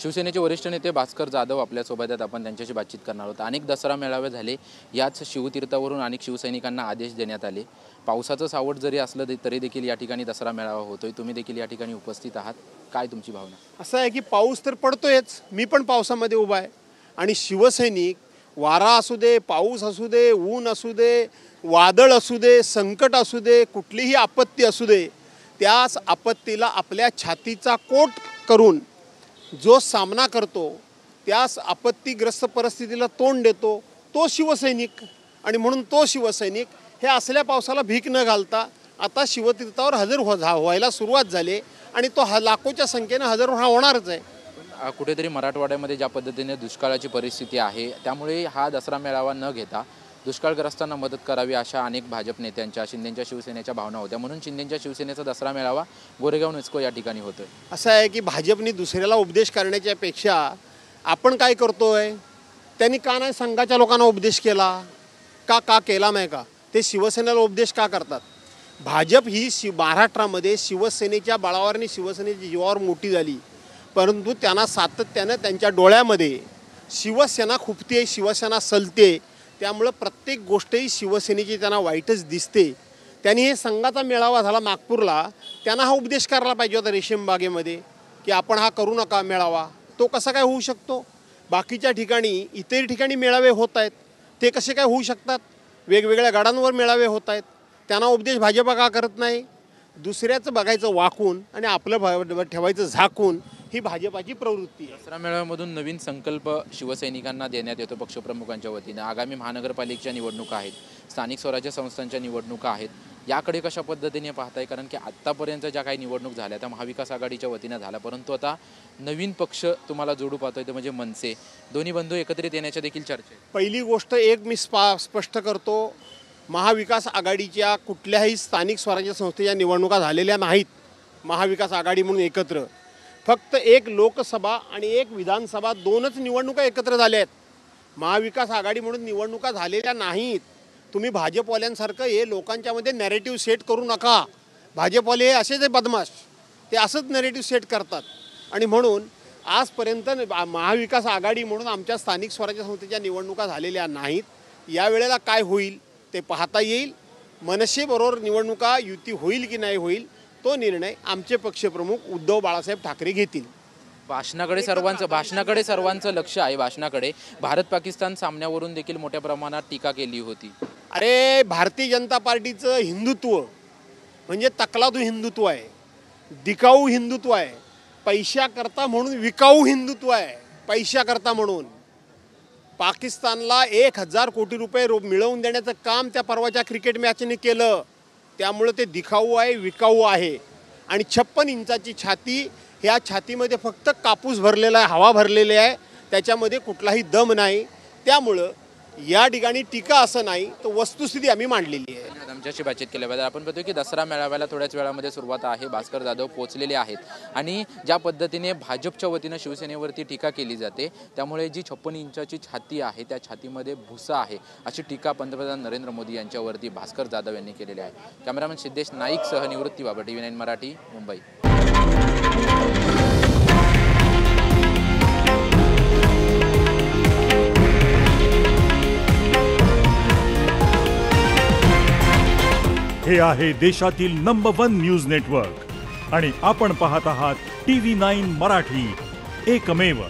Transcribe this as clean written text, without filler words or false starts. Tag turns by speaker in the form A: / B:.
A: शिवसेनेचे वरिष्ठ नेते भास्कर जाधव आपल्यासोबत आहेत। आपण त्यांच्याशी बातचीत करणार आहोत। अनेक दसरा मेळावे झाले, याच शिवतीर्थावरून अनेक शिवसैनिकांना आदेश देण्यात आले। पावसाचं सावट जरी असलं तरी देखील या ठिकाणी दसरा मेळावा होतोय। तुम्ही देखील या ठिकाणी उपस्थित आहात, काय तुमची भावना?
B: असं आहे की पाऊस तर पडतोयच, मी पण पावसामध्ये उभा आहे आणि शिवसैनिक वारा असू दे, पाऊस असू दे, ऊन असू दे, वादळ असू दे, संकट असू दे, कुठलीही आपत्ती असू दे, त्याच आपत्तीला आपल्या छातीचा कोट करून जो सामना करतो, त्यास आपत्तीग्रस्त परिस्थितीला तोंड देतो, तो शिवसैनिक। आणि म्हणून तो शिवसैनिक हे असल्या पावसाला भीक न घालता आता शिवतीर्थावर हजर व्हायला सुरुवात झाली आणि तो लाखोच्या संख्येने हजर होणारच आहे।
A: कुठेतरी मराठवाड्यामध्ये ज्या पद्धतीने दुष्काळाची परिस्थिती आहे, त्यामुळे हा दसरा मेळावा न घेता दुष्काळग्रस्तांना मदत करावी अशा अनेक भाजप नेत्यांच्या, शिंदेच्या शिवसेनेच्या भावना होत्या। म्हणून शिंदेच्या शिवसेनेचा दसरा मेळावा गोरेगाव नेस्को या ठिकाणी होतोय।
B: असं आहे की भाजपने दुसऱ्याला उपदेश करण्याच्या पेक्षा आपण काय करतोय, त्यांनी का नाही संघाच्या लोकांना उपदेश केला का केला नाही का? ते शिवसेनेला उपदेश का करतात? भाजप ही महाराष्ट्रामध्ये शिवसेनेच्या बळावर आणि शिवसेनेच्या जीवावर मोठी झाली, परंतु त्यांना सातत्यानं त्यांच्या डोळ्यामध्ये शिवसेना खुपते, शिवसेना सलते, त्यामुळे प्रत्येक गोष्टही शिवसेनेची त्यांना वाईटच दिसते। त्यांनी हे संघाचा मेळावा झाला नागपूरला, त्यांना हा उपदेश करायला पाहिजे होता रेशीमबागेमध्ये की आपण हा करू नका मेळावा। तो कसा काय होऊ शकतो? बाकीच्या ठिकाणी इतर ठिकाणी मेळावे होत आहेत, ते कसे काय होऊ शकतात? वेगवेगळ्या गडांवर मेळावे होत आहेत, त्यांना उपदेश भाजप का करत नाही? दुसऱ्याचं बघायचं वाकून आणि आपलं ठेवायचं झाकून, ही भाजपाची प्रवृत्ती आहे।
A: दसरा मेळाव्यामधून नवीन संकल्प शिवसैनिकांना देण्यात येतो पक्षप्रमुखांच्या वतीने। आगामी महानगरपालिकेच्या निवडणुका आहेत, स्थानिक स्वराज्य संस्थांच्या निवडणुका आहेत, याकडे कशा पद्धतीने पाहताय? कारण की आत्तापर्यंत ज्या काही निवडणूक झाल्या त्या महाविकास आघाडीच्या वतीने झाल्या, परंतु आता नवीन पक्ष तुम्हाला जोडू पाहतोय, ते म्हणजे मनसे। दोन्ही बंधू एकत्रित येण्याच्या देखील चर्चा आहे।
B: पहिली गोष्ट एक मी स्पष्ट करतो, महाविकास आघाडीच्या कुठल्याही स्थानिक स्वराज्य संस्थेच्या निवडणुका झालेल्या नाहीत। महाविकास आघाडी म्हणून एकत्र फक्त एक लोकसभा आणि एक विधानसभा, दोनच निवडणुका एकत्र झाल्या आहेत। महाविकास आघाडी म्हणून निवडणुका झालेल्या नाहीत। तुम्ही भाजपवाल्यांसारखं हे लोकांच्यामध्ये नॅरेटिव्ह सेट करू नका। भाजपवाले हे असेच बदमाश, ते असंच नॅरेटिव्ह सेट करतात। आणि म्हणून आजपर्यंत महाविकास आघाडी म्हणून आमच्या स्थानिक स्वराज्य संस्थेच्या निवडणुका झालेल्या नाहीत। यावेळेला काय होईल ते पाहता येईल। मनसेबरोबर निवडणुका युती होईल की नाही होईल, तो निर्णय आमचे पक्षप्रमुख उद्धव बाळासाहेब ठाकरे घेतील।
A: भाषणाकडे सर्वांचं लक्ष आहे। भाषणाकडे भारत पाकिस्तान सामन्यावरून देखील मोठ्या प्रमाणात टीका केली होती।
B: अरे, भारतीय जनता पार्टीचं हिंदुत्व म्हणजे तकलादू हिंदुत्व आहे, दिखाऊ हिंदुत्व आहे, पैशाकरता म्हणून विकाऊ हिंदुत्व आहे। पैशाकरता म्हणून पाकिस्तानला 1000 कोटी रुपये मिळवून देण्याचं काम त्या परवाच्या क्रिकेट मॅचने केलं, त्यामुळे ते दिखाऊ आहे, विकाऊ आहे। आणि 56 इंचाची छाती, ह्या छातीमध्ये फक्त कापूस भरलेला आहे, हवा भरलेली आहे, त्याच्यामध्ये कुठलाही दम नाही। त्यामुळं या ठिकाणी टीका असं नाही, तर वस्तुस्थिती आम्ही मांडलेली आहे।
A: आमच्याशी बातचीत केल्याबद्दल आपण बघतोय की दसरा मेळाव्याला थोड्याच वेळामध्ये सुरुवात आहे। भास्कर जाधव पोहोचलेले आहेत आणि ज्या पद्धतीने भाजपच्या वतीनं शिवसेनेवरती टीका केली जाते, त्यामुळे जी 56 इंचाची छाती आहे त्या छातीमध्ये भुसा आहे अशी टीका पंतप्रधान नरेंद्र मोदी यांच्यावरती भास्कर जाधव यांनी केलेली आहे। कॅमेरामॅन सिद्धेश नाईक सह निवृत्ती बाबा, TV9 मराठी, मुंबई।
C: हे आहे देशातील नंबर 1 न्यूज नेटवर्क आणि आपण पाहत आहात TV9 मराठी, एकमेव।